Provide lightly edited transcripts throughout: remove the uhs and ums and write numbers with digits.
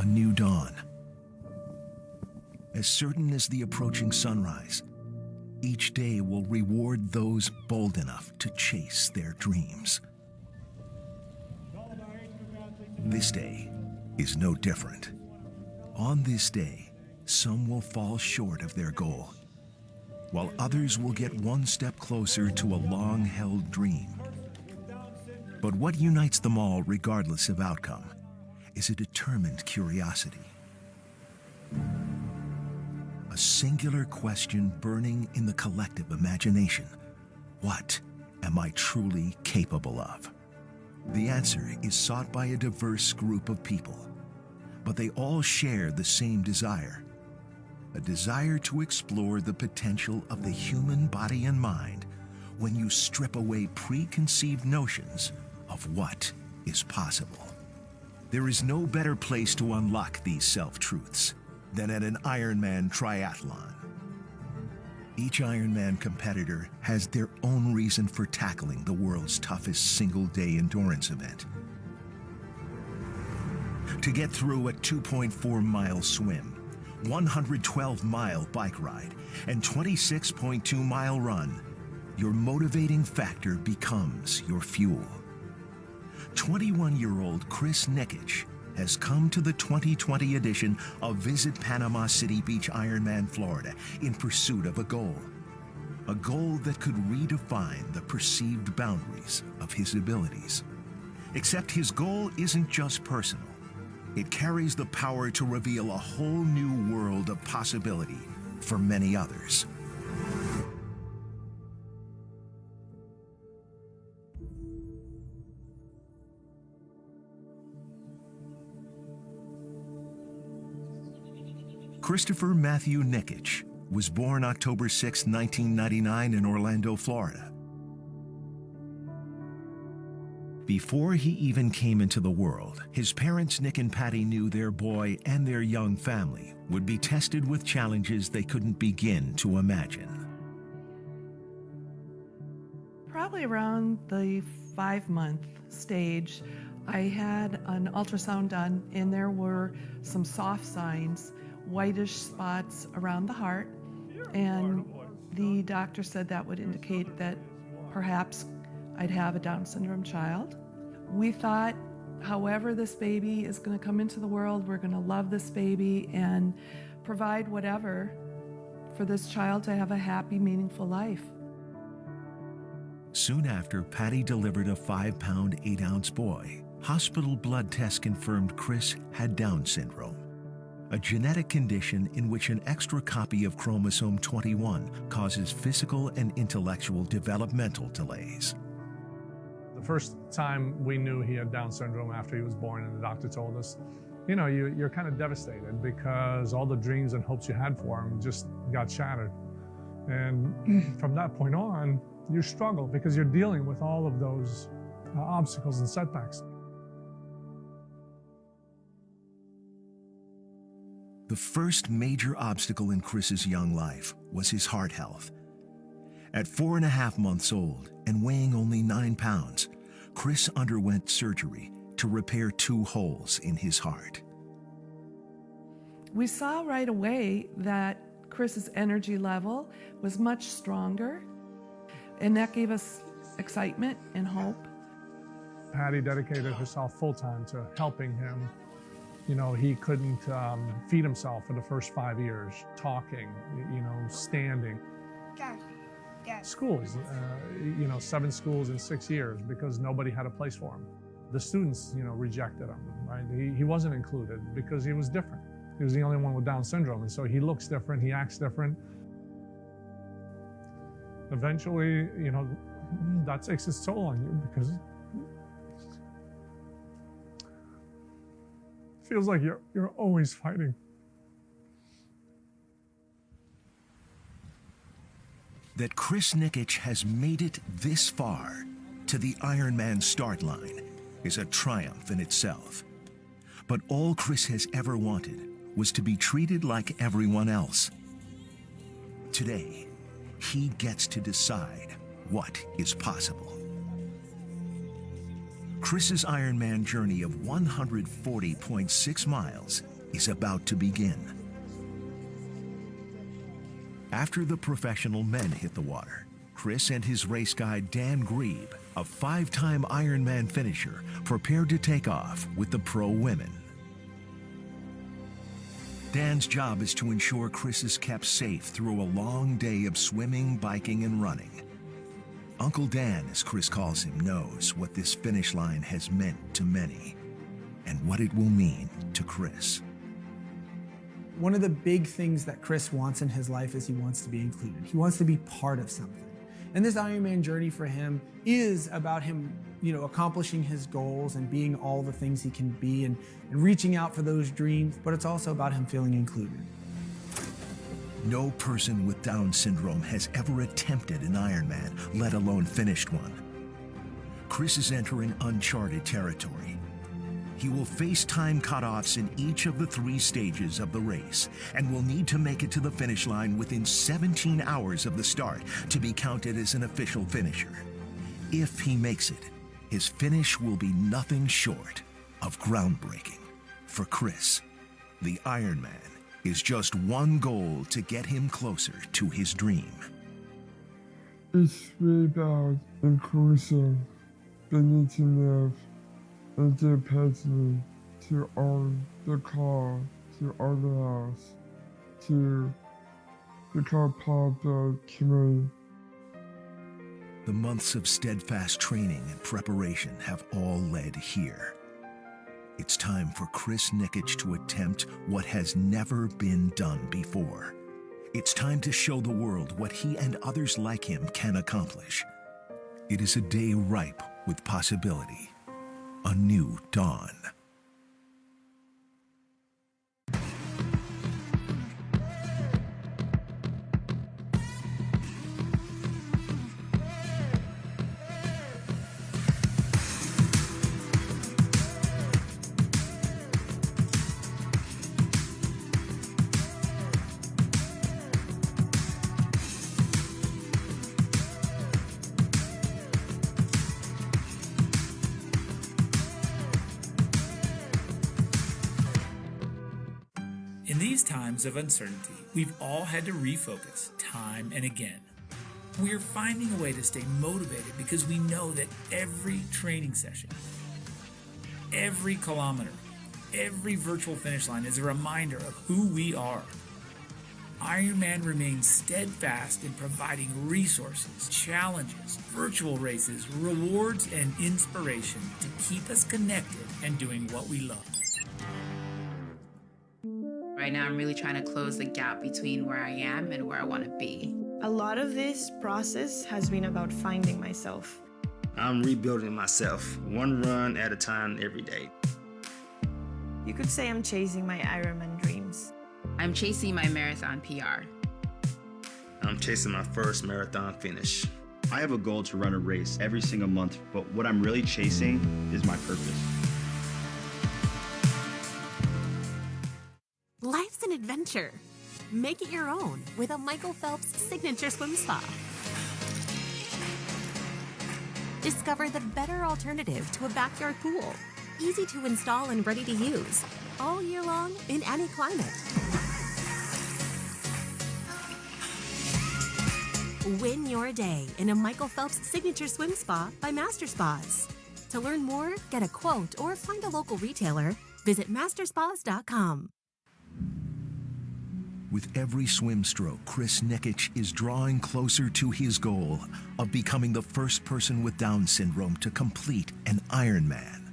a new dawn. As certain as the approaching sunrise, each day will reward those bold enough to chase their dreams. This day is no different. On this day, some will fall short of their goal, while others will get one step closer to a long-held dream. But what unites them all, regardless of outcome, is a determined curiosity. A singular question burning in the collective imagination. What am I truly capable of? The answer is sought by a diverse group of people, but they all share the same desire. A desire to explore the potential of the human body and mind when you strip away preconceived notions of what is possible. There is no better place to unlock these self-truths than at an Ironman triathlon. Each Ironman competitor has their own reason for tackling the world's toughest single-day endurance event. To get through a 2.4-mile swim, 112-mile bike ride, and 26.2-mile run, your motivating factor becomes your fuel. 21-year-old Chris Nikic has come to the 2020 edition of Visit Panama City Beach Ironman, Florida, in pursuit of a goal that could redefine the perceived boundaries of his abilities. Except his goal isn't just personal. It carries the power to reveal a whole new world of possibility for many others. Christopher Matthew Nikic was born October 6, 1999 in Orlando, Florida. Before he even came into the world, his parents Nick and Patty knew their boy and their young family would be tested with challenges they couldn't begin to imagine. Probably around the 5-month stage, I had an ultrasound done, and there were some soft signs, whitish spots around the heart, and the doctor said that would indicate that perhaps I'd have a Down syndrome child. We thought, however this baby is going to come into the world, we're going to love this baby and provide whatever for this child to have a happy, meaningful life. Soon after, Patty delivered a 5-pound, 8-ounce boy. Hospital blood tests confirmed Chris had Down syndrome, a genetic condition in which an extra copy of chromosome 21 causes physical and intellectual developmental delays. The first time we knew he had Down syndrome after he was born, and the doctor told us, you know, you're kind of devastated because all the dreams and hopes you had for him just got shattered. And from that point on, you struggle because you're dealing with all of those obstacles and setbacks. The first major obstacle in Chris's young life was his heart health. At 4.5 months old and weighing only 9 pounds, Chris underwent surgery to repair 2 holes in his heart. We saw right away that Chris's energy level was much stronger, and that gave us excitement and hope. Patty dedicated herself full-time to helping him. You know, he couldn't feed himself for the first 5 years, talking, you know, standing. Schools, 7 schools in 6 years because nobody had a place for him. The students, rejected him, right? He wasn't included because he was different. He was the only one with Down syndrome, and so he looks different, he acts different. Eventually, that takes its toll on you because it feels like you're always fighting. That Chris Nikic has made it this far to the Ironman start line is a triumph in itself. But all Chris has ever wanted was to be treated like everyone else. Today, he gets to decide what is possible. Chris's Ironman journey of 140.6 miles is about to begin. After the professional men hit the water, Chris and his race guide Dan Grieb, a 5-time Ironman finisher, prepared to take off with the pro women. Dan's job is to ensure Chris is kept safe through a long day of swimming, biking, and running. Uncle Dan, as Chris calls him, knows what this finish line has meant to many and what it will mean to Chris. One of the big things that Chris wants in his life is he wants to be included. He wants to be part of something. And this Ironman journey for him is about him, accomplishing his goals and being all the things he can be and reaching out for those dreams, but it's also about him feeling included. No person with Down syndrome has ever attempted an Ironman, let alone finished one. Chris is entering uncharted territory. He will face time cutoffs in each of the 3 stages of the race and will need to make it to the finish line within 17 hours of the start to be counted as an official finisher. If he makes it, his finish will be nothing short of groundbreaking. For Chris, the Ironman is just one goal to get him closer to his dream. It's really about inclusion, the need to live, and give personally to own the car, to own the house, to become part of the community. The months of steadfast training and preparation have all led here. It's time for Chris Nikic to attempt what has never been done before. It's time to show the world what he and others like him can accomplish. It is a day ripe with possibility, a new dawn. In these times of uncertainty, we've all had to refocus time and again. We're finding a way to stay motivated because we know that every training session, every kilometer, every virtual finish line is a reminder of who we are. Ironman remains steadfast in providing resources, challenges, virtual races, rewards, and inspiration to keep us connected and doing what we love. Right now, I'm really trying to close the gap between where I am and where I want to be. A lot of this process has been about finding myself. I'm rebuilding myself, one run at a time every day. You could say I'm chasing my Ironman dreams. I'm chasing my marathon PR. I'm chasing my first marathon finish. I have a goal to run a race every single month, but what I'm really chasing is my purpose. Life's an adventure. Make it your own with a Michael Phelps signature swim spa. Discover the better alternative to a backyard pool. Easy to install and ready to use. All year long in any climate. Win your day in a Michael Phelps signature swim spa by Master Spas. To learn more, get a quote, or find a local retailer, visit masterspas.com. With every swim stroke, Chris Nikic is drawing closer to his goal of becoming the first person with Down syndrome to complete an Ironman.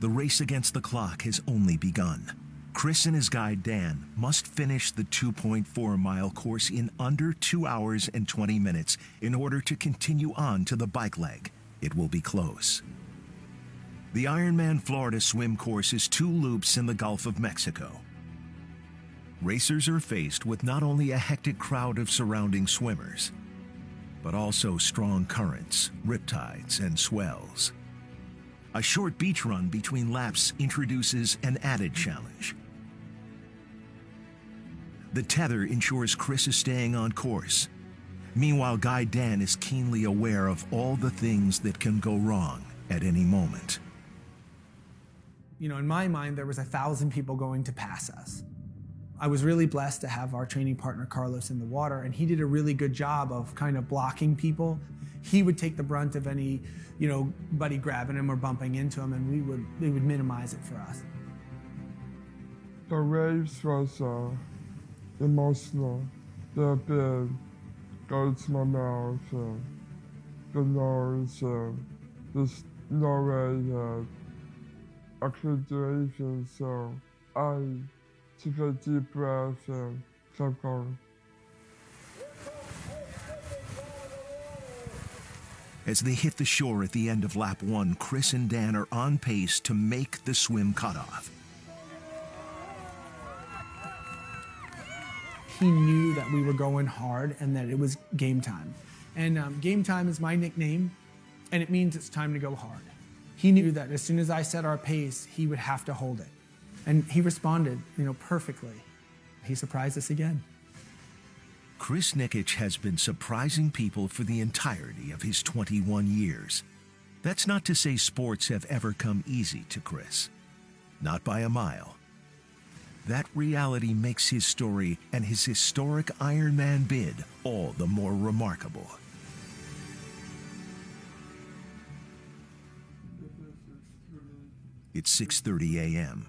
The race against the clock has only begun. Chris and his guide Dan must finish the 2.4-mile course in under 2 hours and 20 minutes in order to continue on to the bike leg. It will be close. The Ironman Florida swim course is 2 loops in the Gulf of Mexico. Racers are faced with not only a hectic crowd of surrounding swimmers, but also strong currents, riptides, and swells. A short beach run between laps introduces an added challenge. The tether ensures Chris is staying on course. Meanwhile, Guide Dan is keenly aware of all the things that can go wrong at any moment. You know, in my mind, there was 1,000 people going to pass us. I was really blessed to have our training partner, Carlos, in the water, and he did a really good job of kind of blocking people. He would take the brunt of any, you know, buddy grabbing him or bumping into him, and we would minimize it for us. The race was emotional. The bid goes to my mouth and the nose, and there's no way that I could do anything, so I took a deep breath and kept going. As they hit the shore at the end of lap 1, Chris and Dan are on pace to make the swim cutoff. He knew that we were going hard and that it was game time. And game time is my nickname, and it means it's time to go hard. He knew that as soon as I set our pace, he would have to hold it. And he responded, you know, perfectly. He surprised us again. Chris Nikic has been surprising people for the entirety of his 21 years. That's not to say sports have ever come easy to Chris. Not by a mile. That reality makes his story and his historic Ironman bid all the more remarkable. It's 6:30 a.m.,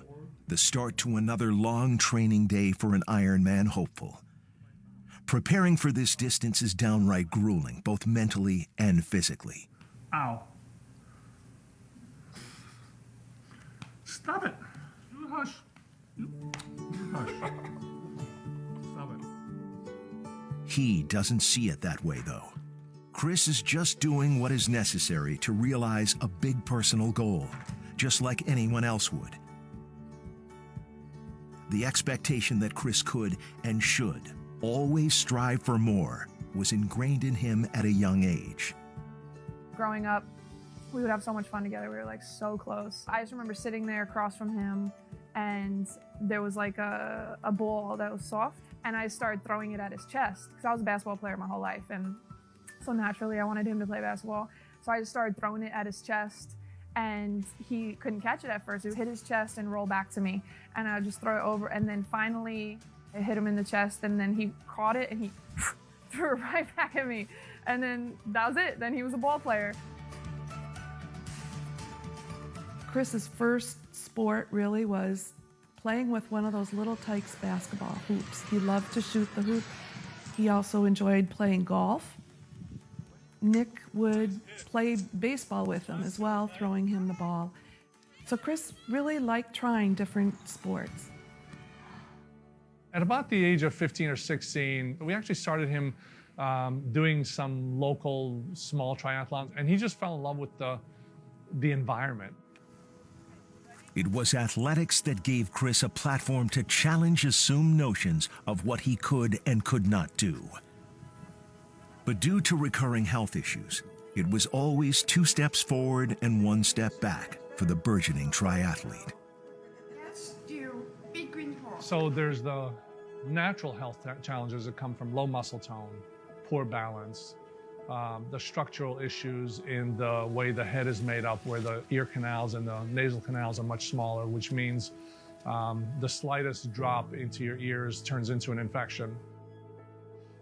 the start to another long training day for an Ironman hopeful. Preparing for this distance is downright grueling, both mentally and physically. Ow. Stop it. You hush. You hush. Stop it. He doesn't see it that way, though. Chris is just doing what is necessary to realize a big personal goal, just like anyone else would. The expectation that Chris could and should always strive for more was ingrained in him at a young age. Growing up, we would have so much fun together. We were like so close. I just remember sitting there across from him, and there was like a ball that was soft, and I started throwing it at his chest because I was a basketball player my whole life, and so naturally I wanted him to play basketball. So I just started throwing it at his chest, and he couldn't catch it at first. It would hit his chest and roll back to me, and I would just throw it over, and then finally it hit him in the chest, and then he caught it and he threw it right back at me, and then that was it. Then he was a ball player. Chris's first sport really was playing with one of those little Tykes basketball hoops. He loved to shoot the hoop. He also enjoyed playing golf. Nick would play baseball with him as well, throwing him the ball. So Chris really liked trying different sports. At about the age of 15 or 16, we actually started him doing some local small triathlons, and he just fell in love with the environment. It was athletics that gave Chris a platform to challenge assumed notions of what he could and could not do. But due to recurring health issues, it was always 2 steps forward and 1 step back for the burgeoning triathlete. Let's do big green ball. So there's the natural health challenges that come from low muscle tone, poor balance, the structural issues in the way the head is made up, where the ear canals and the nasal canals are much smaller, which means the slightest drop into your ears turns into an infection.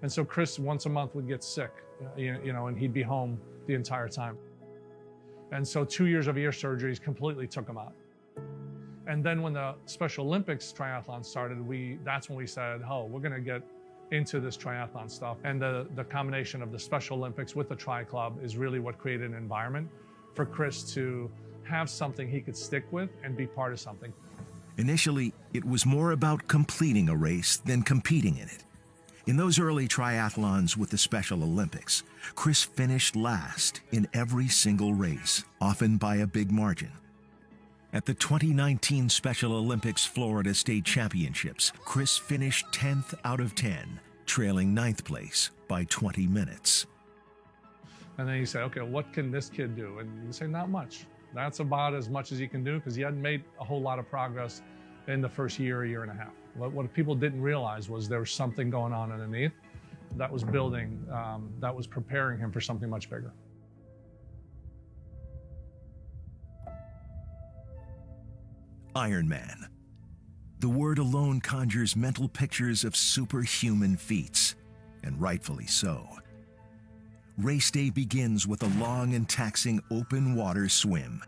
And so Chris once a month would get sick, and he'd be home the entire time. And so 2 years of ear surgeries completely took him out. And then when the Special Olympics triathlon started, that's when we said, oh, we're gonna get into this triathlon stuff. And the combination of the Special Olympics with the Tri Club is really what created an environment for Chris to have something he could stick with and be part of something. Initially, it was more about completing a race than competing in it. In those early triathlons with the Special Olympics, Chris finished last in every single race, often by a big margin. At the 2019 Special Olympics Florida State Championships, Chris finished 10th out of 10, trailing 9th place by 20 minutes. And then you say, okay, what can this kid do? And you say, not much. That's about as much as he can do, because he hadn't made a whole lot of progress in the first year and a half. What people didn't realize was there was something going on underneath that was building, that was preparing him for something much bigger. Iron Man. The word alone conjures mental pictures of superhuman feats, and rightfully so. Race day begins with a long and taxing open water swim.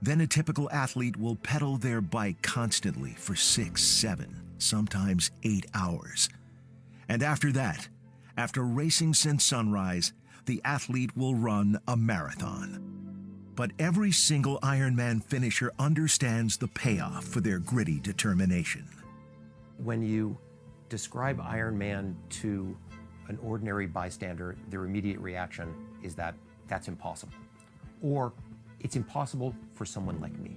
Then a typical athlete will pedal their bike constantly for 6, 7, sometimes 8 hours. And after that, after racing since sunrise, the athlete will run a marathon. But every single Ironman finisher understands the payoff for their gritty determination. When you describe Ironman to an ordinary bystander, their immediate reaction is that that's impossible. Or it's impossible for someone like me.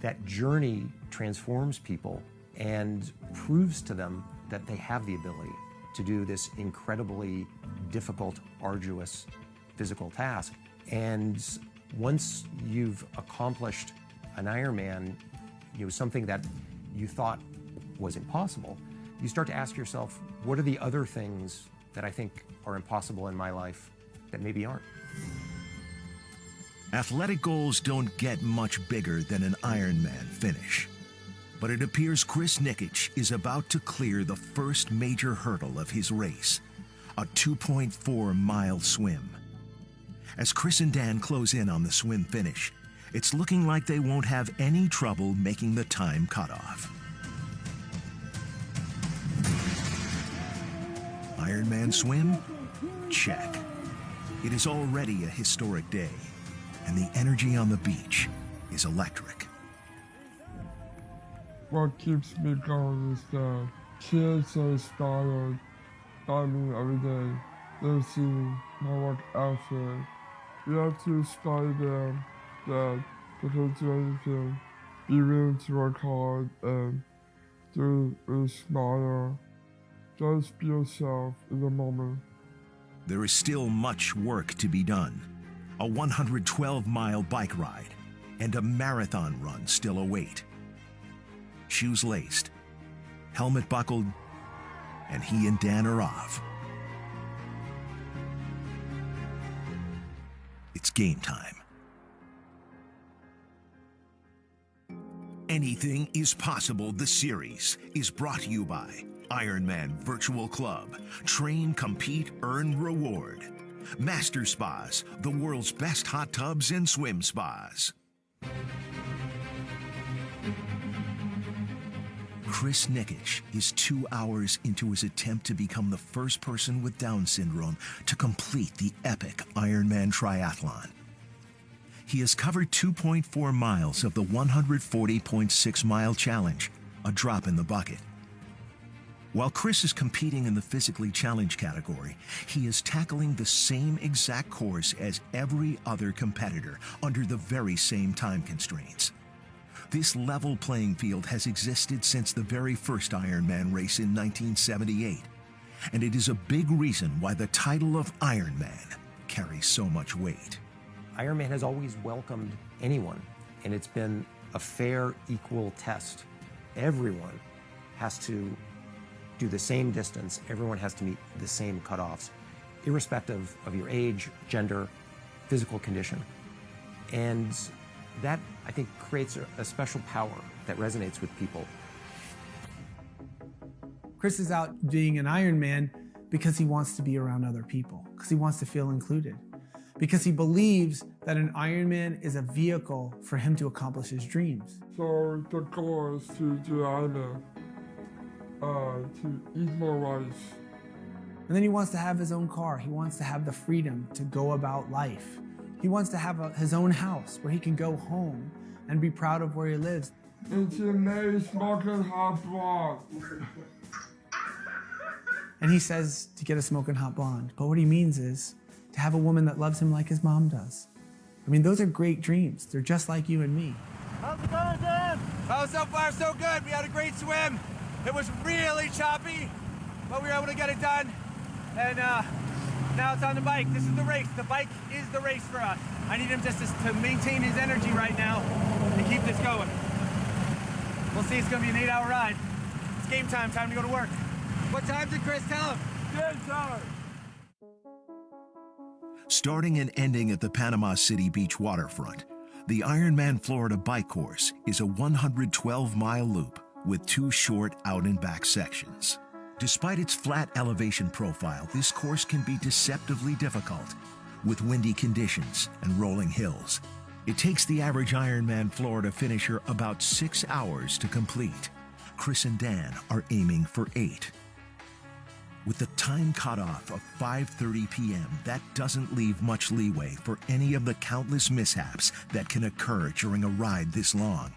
That journey transforms people and proves to them that they have the ability to do this incredibly difficult, arduous physical task. And once you've accomplished an Ironman, something that you thought was impossible, you start to ask yourself, what are the other things that I think are impossible in my life that maybe aren't? Athletic goals don't get much bigger than an Ironman finish. But it appears Chris Nikic is about to clear the first major hurdle of his race, a 2.4-mile swim. As Chris and Dan close in on the swim finish, it's looking like they won't have any trouble making the time cutoff. Ironman swim? Check. It is already a historic day, and the energy on the beach is electric. What keeps me going is that kids are inspired by me every day. They see my work ethic. We have to inspire them that they can do anything, be willing to work hard, and do it smarter. Just be yourself in the moment. There is still much work to be done. A 112-mile bike ride and a marathon run still await. Shoes laced, helmet buckled, and he and Dan are off. It's game time. Anything is Possible, the series, is brought to you by Ironman Virtual Club. Train, compete, earn reward. Master Spas, the world's best hot tubs and swim spas. Chris Nikic is 2 hours into his attempt to become the first person with Down syndrome to complete the epic Ironman triathlon. He has covered 2.4 miles of the 140.6-mile challenge, a drop in the bucket. While Chris is competing in the physically challenged category, he is tackling the same exact course as every other competitor under the very same time constraints. This level playing field has existed since the very first Ironman race in 1978, and it is a big reason why the title of Ironman carries so much weight. Ironman has always welcomed anyone, and it's been a fair, equal test. Everyone has to do the same distance. Everyone has to meet the same cutoffs, irrespective of your age, gender, physical condition. And that, I think, creates a special power that resonates with people. Chris is out being an Ironman because he wants to be around other people, because he wants to feel included, because he believes that an Ironman is a vehicle for him to accomplish his dreams. So the goal is to do Ironman, to eat more rice. And then he wants to have his own car. He wants to have the freedom to go about life. He wants to have his own house where he can go home and be proud of where he lives. It's in May smoking hot blonde. And he says to get a smoking hot blonde. But what he means is to have a woman that loves him like his mom does. I mean, those are great dreams. They're just like you and me. How's it going, Dan? Oh, so far so good. We had a great swim. It was really choppy, but we were able to get it done. And now it's on the bike. This is the race. The bike is the race for us. I need him just to maintain his energy right now and keep this going. We'll see. It's going to be an 8-hour ride. It's game time. Time to go to work. What time did Chris tell him? Game time. Starting and ending at the Panama City Beach waterfront, The Ironman Florida bike course is a 112-mile loop with 2 short out and back sections. Despite its flat elevation profile, this course can be deceptively difficult with windy conditions and rolling hills. It takes the average Ironman Florida finisher about 6 hours to complete. Chris and Dan are aiming for 8. With the time cutoff of 5:30 p.m., that doesn't leave much leeway for any of the countless mishaps that can occur during a ride this long.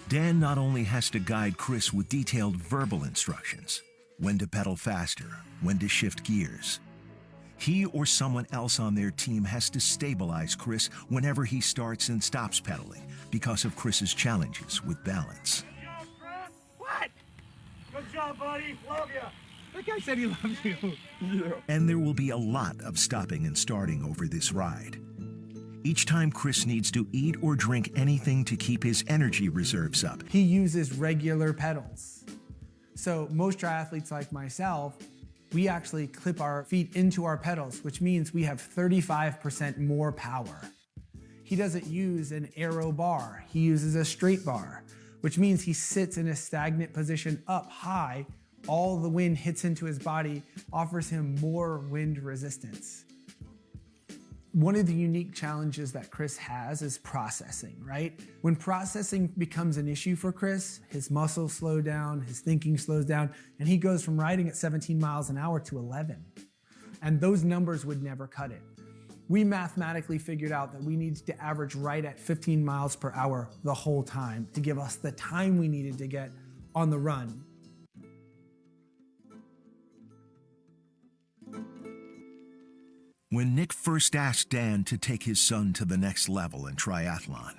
Dan not only has to guide Chris with detailed verbal instructions, when to pedal faster, when to shift gears. He or someone else on their team has to stabilize Chris whenever he starts and stops pedaling because of Chris's challenges with balance. What? Good job, buddy. Love you. That guy said he loves you. Yeah. And there will be a lot of stopping and starting over this ride. Each time Chris needs to eat or drink anything to keep his energy reserves up. He uses regular pedals. So most triathletes like myself, we actually clip our feet into our pedals, which means we have 35% more power. He doesn't use an aero bar. He uses a straight bar, which means he sits in a stagnant position up high. All the wind hits into his body, offers him more wind resistance. One of the unique challenges that Chris has is processing, right? When processing becomes an issue for Chris, his muscles slow down, his thinking slows down, and he goes from riding at 17 miles an hour to 11. And those numbers would never cut it. We mathematically figured out that we needed to average right at 15 miles per hour the whole time to give us the time we needed to get on the run. When Nick first asked Dan to take his son to the next level in triathlon,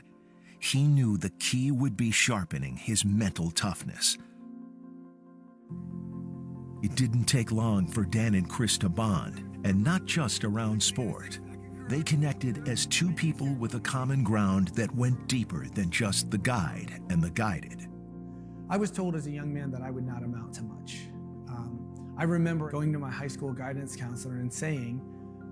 he knew the key would be sharpening his mental toughness. It didn't take long for Dan and Chris to bond, and not just around sport. They connected as 2 people with a common ground that went deeper than just the guide and the guided. I was told as a young man that I would not amount to much. I remember going to my high school guidance counselor and saying,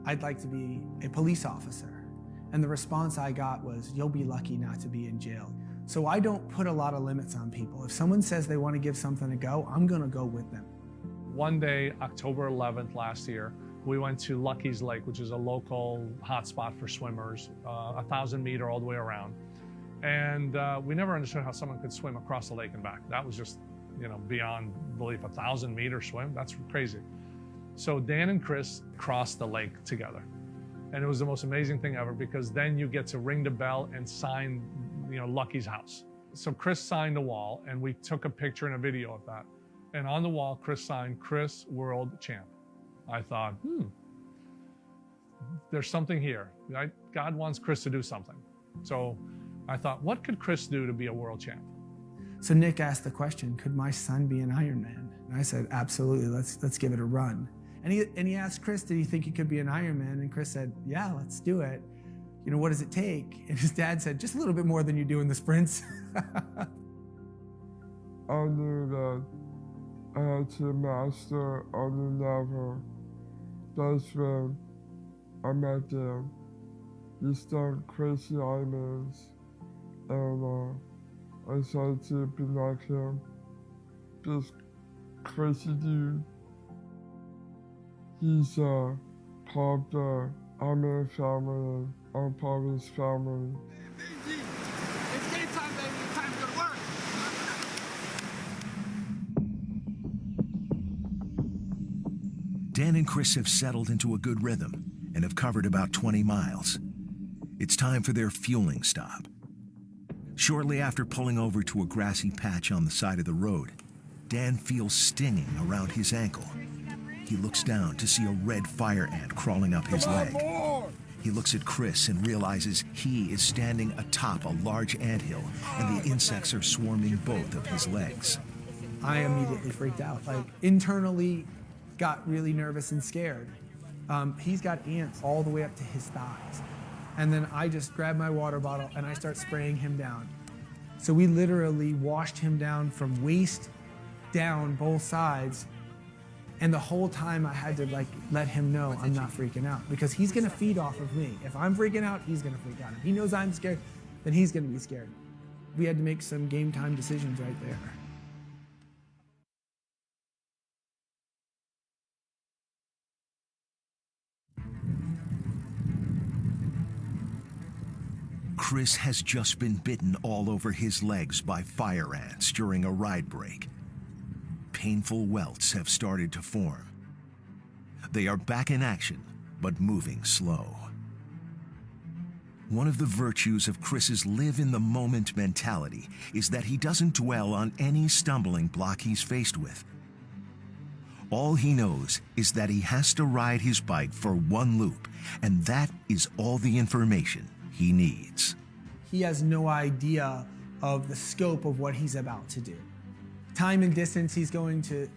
I'd like to be a police officer. And the response I got was, you'll be lucky not to be in jail. So I don't put a lot of limits on people. If someone says they want to give something a go, I'm gonna go with them. One day, October 11th last year, we went to Lucky's Lake, which is a local hotspot for swimmers, 1,000 meter all the way around. And we never understood how someone could swim across the lake and back. That was just, beyond belief. 1,000 meter swim, that's crazy. So Dan and Chris crossed the lake together. And it was the most amazing thing ever because then you get to ring the bell and sign, Lucky's house. So Chris signed the wall and we took a picture and a video of that. And on the wall, Chris signed Chris World Champ. I thought, there's something here, right? God wants Chris to do something. So I thought, what could Chris do to be a world champ? So Nick asked the question, could my son be an Ironman? And I said, absolutely, let's give it a run. And he asked Chris, did he think he could be an Ironman? And Chris said, yeah, let's do it. What does it take? And his dad said, just a little bit more than you do in the sprints. I knew that I had to master on the level. That's when I met Dan. He's done crazy Ironmans, and I started to be like him. Just crazy dude. He's part of the Ironman family, and I'm part of his family. It's game time, baby. It's time to go to work. Dan and Chris have settled into a good rhythm and have covered about 20 miles. It's time for their fueling stop. Shortly after pulling over to a grassy patch on the side of the road, Dan feels stinging around his ankle. He looks down to see a red fire ant crawling up his leg. He looks at Chris and realizes he is standing atop a large anthill and the insects are swarming both of his legs. I immediately freaked out, internally got really nervous and scared. He's got ants all the way up to his thighs. And then I just grabbed my water bottle and I start spraying him down. So we literally washed him down from waist down both sides And the whole time I had to like let him know I'm not freaking out, because he's gonna feed off of me. If I'm freaking out, he's gonna freak out. If he knows I'm scared, then he's gonna be scared. We had to make some game time decisions right there. Chris has just been bitten all over his legs by fire ants during a ride break. Painful welts have started to form. They are back in action, but moving slow. One of the virtues of Chris's live-in-the-moment mentality is that he doesn't dwell on any stumbling block he's faced with. All he knows is that he has to ride his bike for one loop, and that is all the information he needs. He has no idea of the scope of what he's about to do. Time and distance he's going to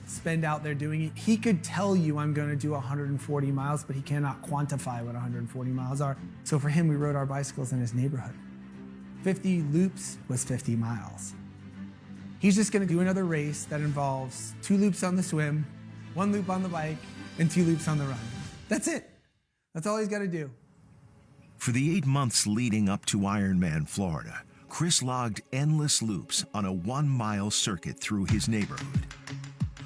spend out there doing it. He could tell you I'm going to do 140 miles, but he cannot quantify what 140 miles are. So for him, we rode our bicycles in his neighborhood. 50 loops was 50 miles. He's just going to do another race that involves 2 loops on the swim, 1 loop on the bike, and 2 loops on the run. That's it. That's all he's got to do. For the 8 months leading up to Ironman Florida, Chris logged endless loops on a 1-mile circuit through his neighborhood.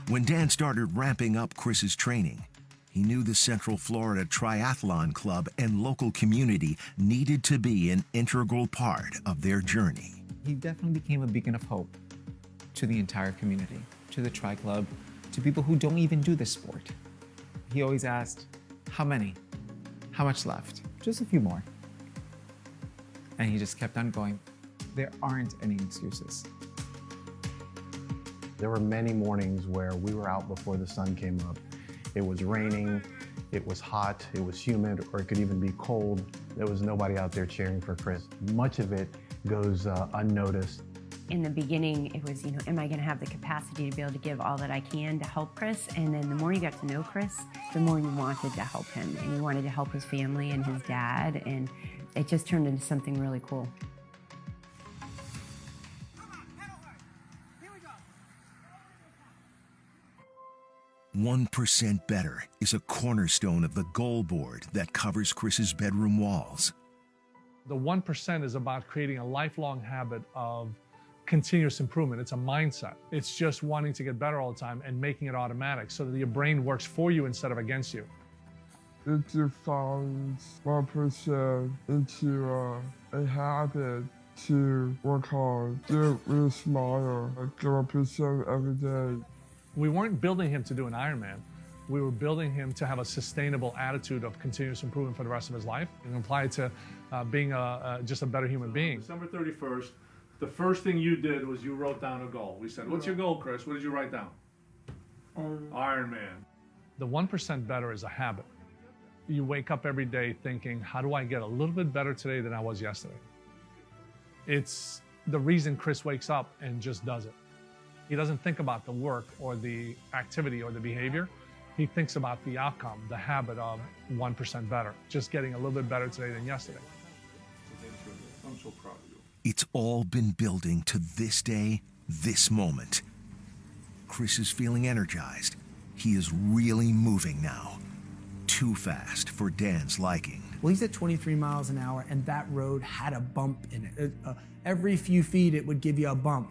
When Dan started ramping up Chris's training, he knew the Central Florida Triathlon Club and local community needed to be an integral part of their journey. He definitely became a beacon of hope to the entire community, to the Tri Club, to people who don't even do this sport. He always asked, how many? How much left? Just a few more. And he just kept on going. There aren't any excuses. There were many mornings where we were out before the sun came up. It was raining, it was hot, it was humid, or it could even be cold. There was nobody out there cheering for Chris. Much of it goes unnoticed. In the beginning, it was, am I going to have the capacity to be able to give all that I can to help Chris? And then the more you got to know Chris, the more you wanted to help him. And you wanted to help his family and his dad. And it just turned into something really cool. " 1% Better is a cornerstone of the goal board that covers Chris's bedroom walls. The 1% is about creating a lifelong habit of continuous improvement. It's a mindset. It's just wanting to get better all the time and making it automatic so that your brain works for you instead of against you. It defines 1% into a habit to work hard, do it with a smile, get up yourself every day. We weren't building him to do an Ironman. We were building him to have a sustainable attitude of continuous improvement for the rest of his life and apply it to being just a better human being. December 31st, the first thing you did was you wrote down a goal. We said, what's your goal, Chris? What did you write down? Ironman. The 1% better is a habit. You wake up every day thinking, how do I get a little bit better today than I was yesterday? It's the reason Chris wakes up and just does it. He doesn't think about the work or the activity or the behavior. He thinks about the outcome, the habit of 1% better, just getting a little bit better today than yesterday. I'm so proud of you. It's all been building to this day, this moment. Chris is feeling energized. He is really moving now. Too fast for Dan's liking. Well, he's at 23 miles an hour, and that road had a bump in it. Every few feet, it would give you a bump.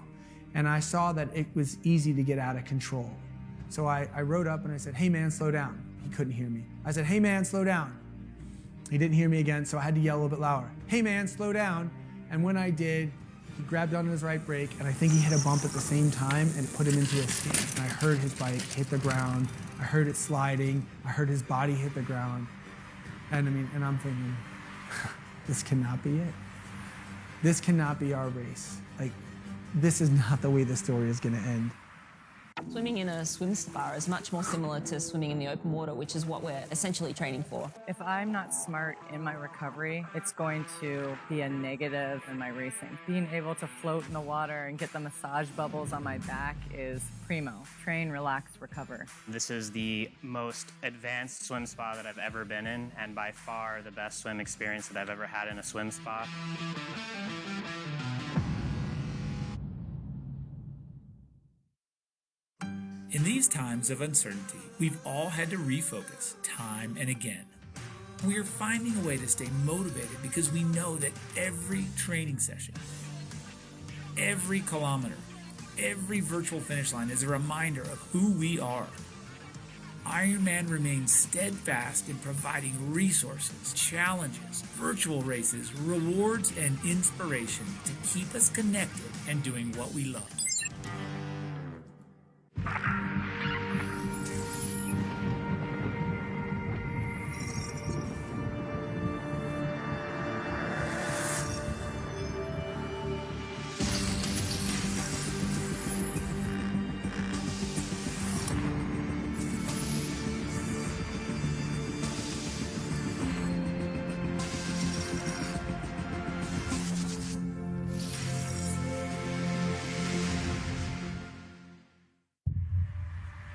And I saw that it was easy to get out of control. So I rode up and I said, hey man, slow down. He couldn't hear me. I said, hey man, slow down. He didn't hear me again, so I had to yell a little bit louder. Hey man, slow down. And when I did, he grabbed onto his right brake, and I think he hit a bump at the same time, and it put him into a stance. And I heard his bike hit the ground. I heard it sliding. I heard his body hit the ground. And I'm thinking, this cannot be it. This cannot be our race. Like, this is not the way the story is gonna end. Swimming in a swim spa is much more similar to swimming in the open water, which is what we're essentially training for. If I'm not smart in my recovery, it's going to be a negative in my racing. Being able to float in the water and get the massage bubbles on my back is primo. Train, relax, recover. This is the most advanced swim spa that I've ever been in, and by far the best swim experience that I've ever had in a swim spa. In these these times of uncertainty, we've all had to refocus time and again. We're finding a way to stay motivated because we know that every training session, every kilometer, every virtual finish line is a reminder of who we are. Ironman remains steadfast in providing resources, challenges, virtual races, rewards, and inspiration to keep us connected and doing what we love.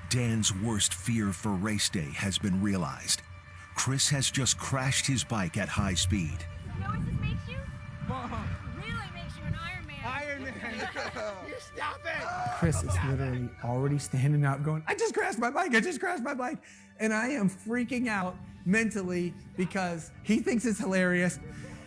Dan's worst fear for race day has been realized. Chris has just crashed his bike at high speed. You know what this makes you? Really makes you an Iron Man. You stop it! Chris is literally already standing up going, I just crashed my bike, I just crashed my bike. And I am freaking out mentally because he thinks it's hilarious.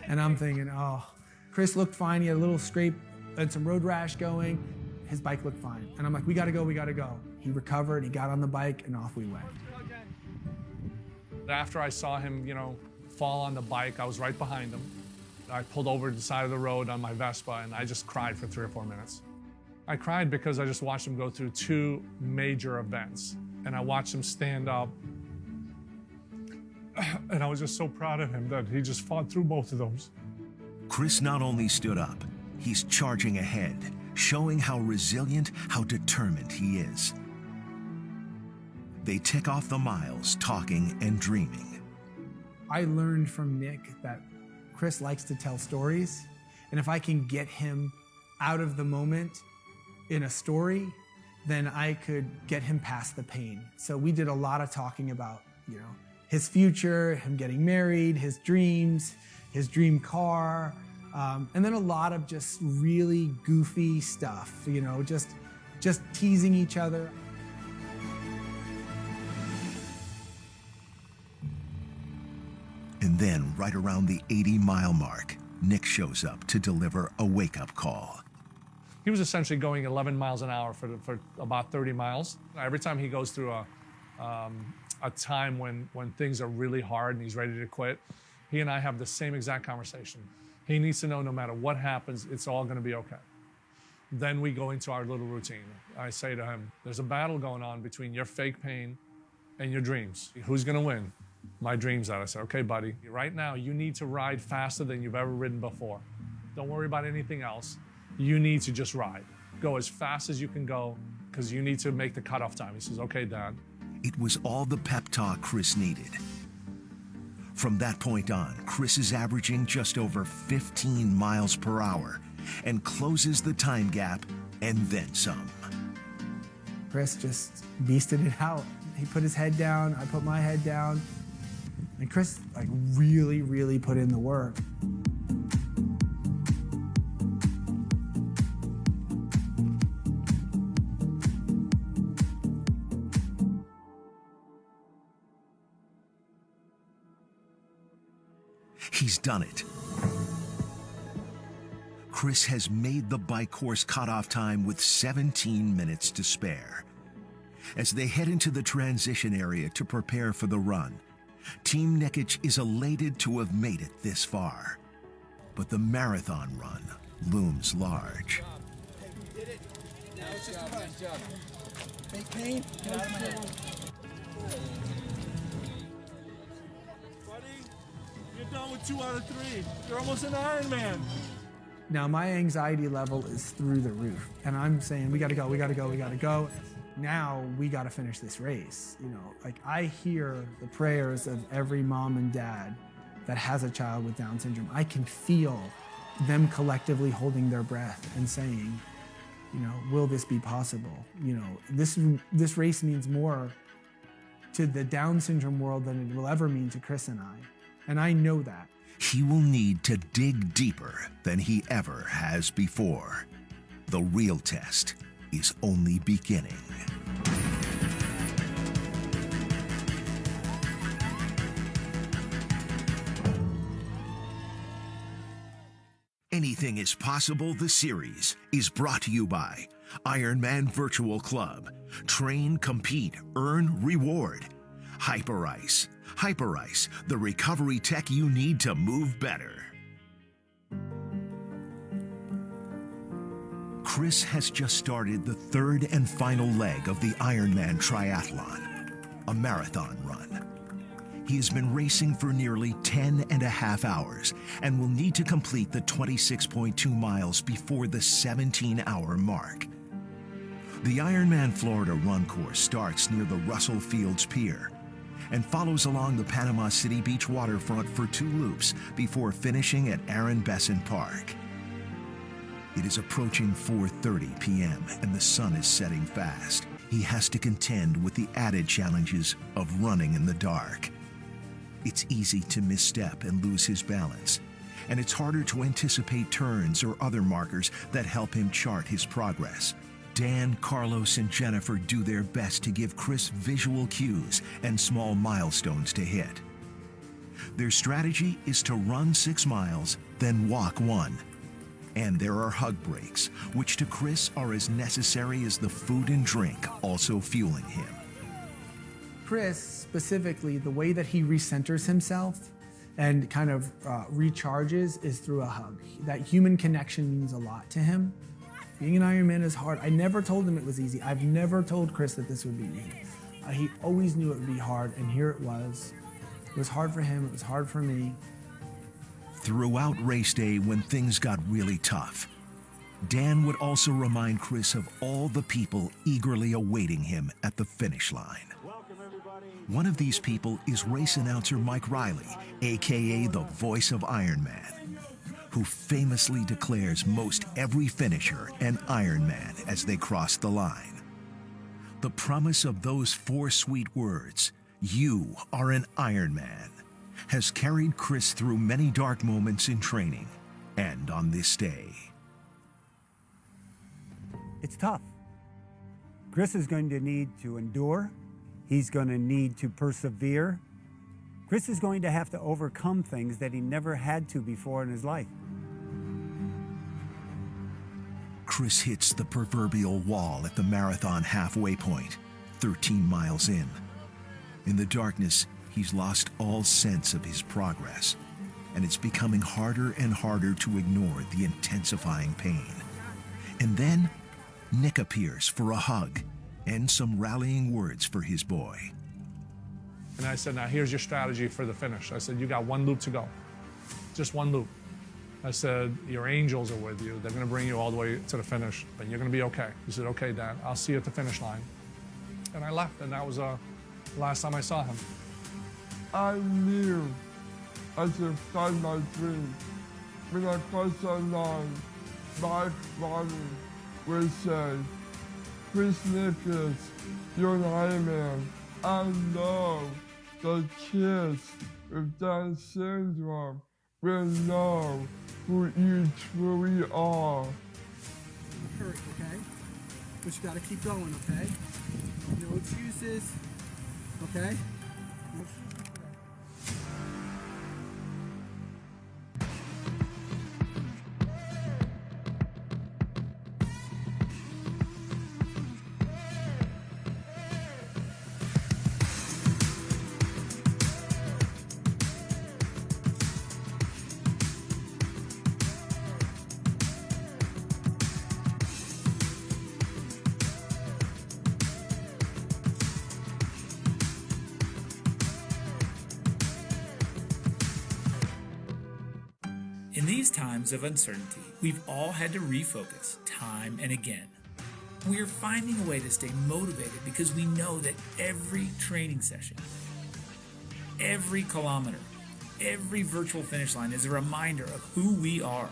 And I'm thinking, oh, Chris looked fine. He had a little scrape and some road rash going. His bike looked fine. And I'm like, we gotta go, we gotta go. He recovered, he got on the bike, and off we went. After I saw him, fall on the bike, I was right behind him. I pulled over to the side of the road on my Vespa, and I just cried for 3 or 4 minutes. I cried because I just watched him go through 2 major events, and I watched him stand up, and I was just so proud of him that he just fought through both of those. Chris not only stood up, he's charging ahead, showing how resilient, how determined he is. They tick off the miles, talking and dreaming. I learned from Nick that Chris likes to tell stories, and if I can get him out of the moment in a story, then I could get him past the pain. So we did a lot of talking about, his future, him getting married, his dreams, his dream car, and then a lot of just really goofy stuff, just teasing each other. And then, right around the 80-mile mark, Nick shows up to deliver a wake-up call. He was essentially going 11 miles an hour for about 30 miles. Every time he goes through a time when things are really hard and he's ready to quit, he and I have the same exact conversation. He needs to know no matter what happens, it's all going to be okay. Then we go into our little routine. I say to him, there's a battle going on between your fake pain and your dreams. Who's going to win? My dreams out. I said, okay, buddy, right now you need to ride faster than you've ever ridden before. Don't worry about anything else. You need to just ride. Go as fast as you can go because you need to make the cutoff time. He says, okay, Dad. It was all the pep talk Chris needed. From that point on, Chris is averaging just over 15 miles per hour and closes the time gap and then some. Chris just beasted it out. He put his head down, I put my head down. And Chris really, really put in the work. He's done it. Chris has made the bike course cutoff time with 17 minutes to spare. As they head into the transition area to prepare for the run, Team Nikic is elated to have made it this far. But the marathon run looms large. Hey, we did it. Now it's just a run. Fake pain, get out of my head. Buddy, you're done with 2 out of 3. You're almost an Iron Man. Now my anxiety level is through the roof. And I'm saying, we gotta go, we gotta go, we gotta go. Now we gotta finish this race. I hear the prayers of every mom and dad that has a child with Down syndrome. I can feel them collectively holding their breath and saying, will this be possible? This race means more to the Down syndrome world than it will ever mean to Chris and I. And I know that. He will need to dig deeper than he ever has before. The real test is only beginning. Anything is Possible, the series, is brought to you by Ironman Virtual Club. Train, compete, earn, reward. Hyperice. Hyperice, the recovery tech you need to move better. Chris has just started the third and final leg of the Ironman triathlon, a marathon run. He has been racing for nearly 10 and a half hours and will need to complete the 26.2 miles before the 17-hour mark. The Ironman Florida Run Course starts near the Russell Fields Pier and follows along the Panama City Beach waterfront for 2 loops before finishing at Aaron Besson Park. It is approaching 4:30 p.m. and the sun is setting fast. He has to contend with the added challenges of running in the dark. It's easy to misstep and lose his balance, and it's harder to anticipate turns or other markers that help him chart his progress. Dan, Carlos, and Jennifer do their best to give Chris visual cues and small milestones to hit. Their strategy is to run 6 miles, then walk 1. And there are hug breaks, which to Chris are as necessary as the food and drink also fueling him. Chris, specifically, the way that he recenters himself and kind of recharges is through a hug. That human connection means a lot to him. Being an Ironman is hard. I never told him it was easy. I've never told Chris that this would be easy. He always knew it would be hard, and here it was. It was hard for him, it was hard for me. Throughout race day, when things got really tough, Dan would also remind Chris of all the people eagerly awaiting him at the finish line. One of these people is race announcer Mike Riley, aka the voice of Ironman, who famously declares most every finisher an Ironman as they cross the line. The promise of those 4 sweet words, "You are an Ironman," has carried Chris through many dark moments in training and on this day. It's tough. Chris is going to need to endure. He's going to need to persevere. Chris is going to have to overcome things that he never had to before in his life. Chris hits the proverbial wall at the marathon halfway point, 13 miles in. In the darkness, he's lost all sense of his progress, and it's becoming harder and harder to ignore the intensifying pain. And then, Nick appears for a hug and some rallying words for his boy. And I said, now here's your strategy for the finish. I said, you got 1 loop to go, just 1 loop. I said, your angels are with you. They're gonna bring you all the way to the finish, but you're gonna be okay. He said, okay, Dad, I'll see you at the finish line. And I left, and that was the last time I saw him. I knew I should find my dream. When I crossed that line, my body would say, Chris Nikic, you're an Ironman. I know the kids with Down syndrome will know who you truly are. Hurt, okay? But you gotta keep going, okay? No excuses, okay? In these times of uncertainty, we've all had to refocus time and again. We are finding a way to stay motivated because we know that every training session, every kilometer, every virtual finish line is a reminder of who we are.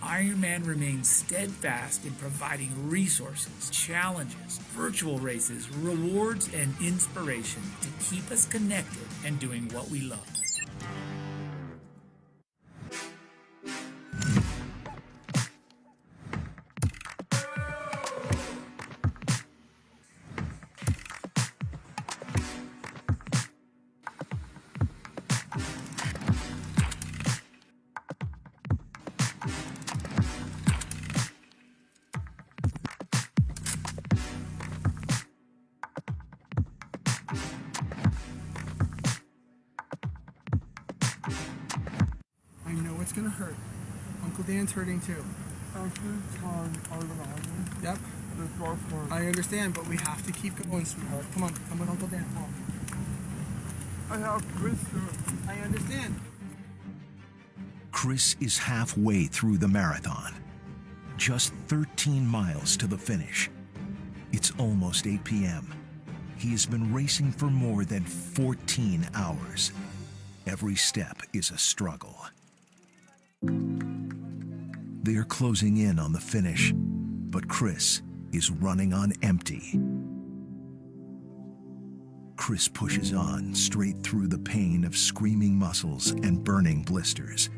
Ironman remains steadfast in providing resources, challenges, virtual races, rewards, and inspiration to keep us connected and doing what we love. It's gonna hurt. Uncle Dan's hurting too. Yep. I understand, but we have to keep going, sweetheart. Come on, come with Uncle Dan. Come on. I have Chris. I understand. Chris is halfway through the marathon. Just 13 miles to the finish. It's almost 8 p.m. He has been racing for more than 14 hours. Every step is a struggle. They are closing in on the finish, but Chris is running on empty. Chris pushes on straight through the pain of screaming muscles and burning blisters.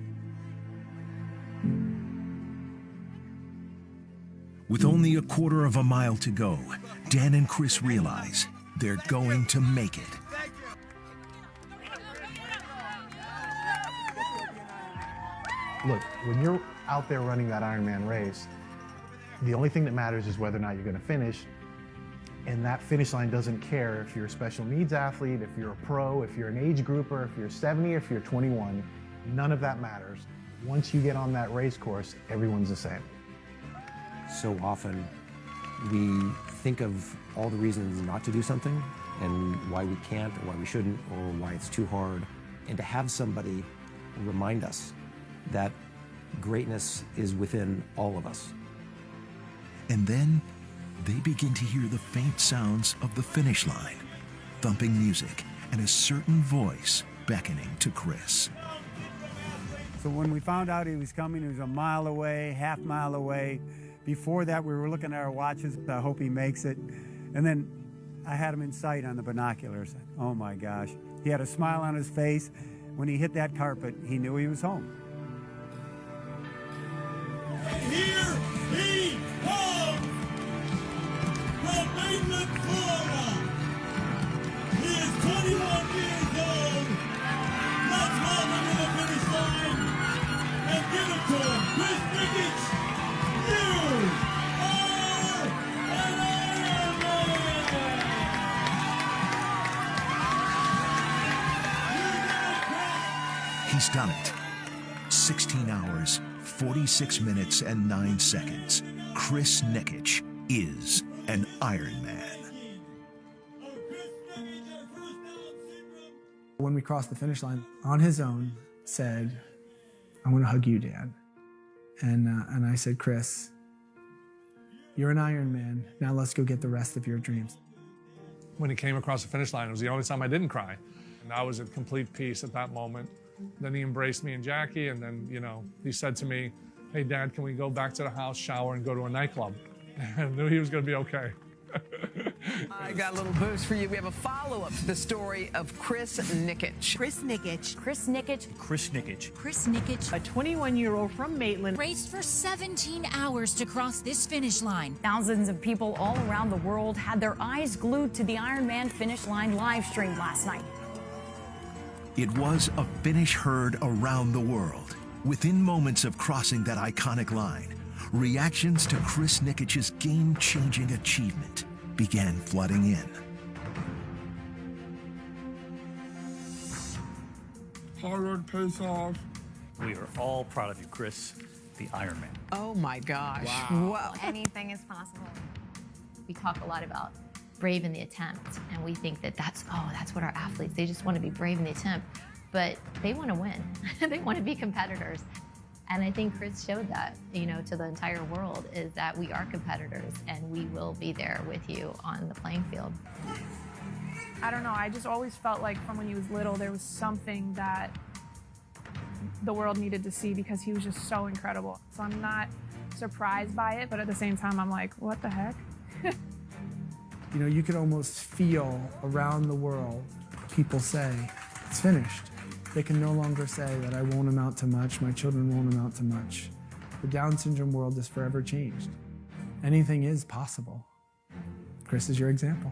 With only a quarter of a mile to go, Dan and Chris realize they're going to make it. Look, when you're out there running that Ironman race, the only thing that matters is whether or not you're going to finish. And that finish line doesn't care if you're a special needs athlete, if you're a pro, if you're an age grouper, if you're 70, if you're 21. None of that matters. Once you get on that race course, everyone's the same. So often we think of all the reasons not to do something and why we can't or why we shouldn't or why it's too hard. And to have somebody remind us that greatness is within all of us. And then they begin to hear the faint sounds of the finish line, thumping music, and a certain voice beckoning to Chris. So when we found out he was coming, he was a mile away, half mile away. Before that, we were looking at our watches. I hope he makes it. And then I had him in sight on the binoculars. Oh my gosh. He had a smile on his face. When he hit that carpet, he knew he was home. Here he comes from Mainland, Florida. He is 21 years old. Let's welcome to the finish line and give it to him. Chris Nikic, you are an Ironman! He's done it. 16 hours, 46 minutes, and 9 seconds. Chris Nikic is an Ironman. When we crossed the finish line, on his own, said, "I want to hug you, Dan." And I said, "Chris, you're an Ironman. Now let's go get the rest of your dreams." When he came across the finish line, it was the only time I didn't cry. And I was at complete peace at that moment. Then he embraced me and Jackie, and then, he said to me, "Hey, Dad, can we go back to the house, shower, and go to a nightclub?" I knew he was going to be okay. I got a little boost for you. We have a follow-up to the story of Chris Nikic. Chris Nikic. Chris Nikic. Chris Nikic. Chris Nikic. A 21-year-old from Maitland. Raced for 17 hours to cross this finish line. Thousands of people all around the world had their eyes glued to the Ironman finish line live stream last night. It was a finish heard around the world. Within moments of crossing that iconic line, reactions to Chris Nikic's game-changing achievement began flooding in. Hard work pays off. We are all proud of you, Chris, the Ironman. Oh my gosh. Wow. Anything is possible. We talk a lot about brave in the attempt, and we think that that's what our athletes, they just want to be brave in the attempt, but they want to win. They want to be competitors. And I think Chris showed that, to the entire world, is that we are competitors and we will be there with you on the playing field. I don't know, I just always felt like from when he was little, there was something that the world needed to see because he was just so incredible. So I'm not surprised by it, but at the same time, I'm like, what the heck? You could almost feel around the world people say, "It's finished." They can no longer say that I won't amount to much, my children won't amount to much. The Down syndrome world is forever changed. Anything is possible. Chris is your example.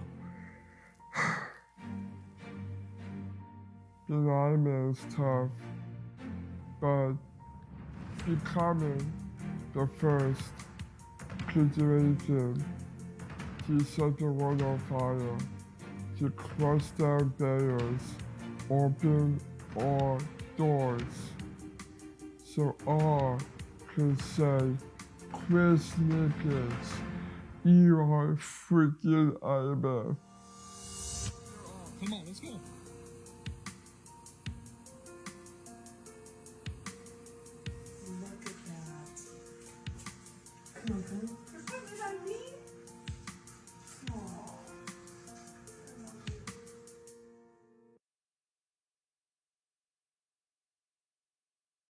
Being Ironman is tough, but becoming the first generation to set the world on fire, to crush down barriers, open all doors, so all could say, Chris Nikic, you are freaking IMF. Come on, let's go. Look at that. Come on, come on.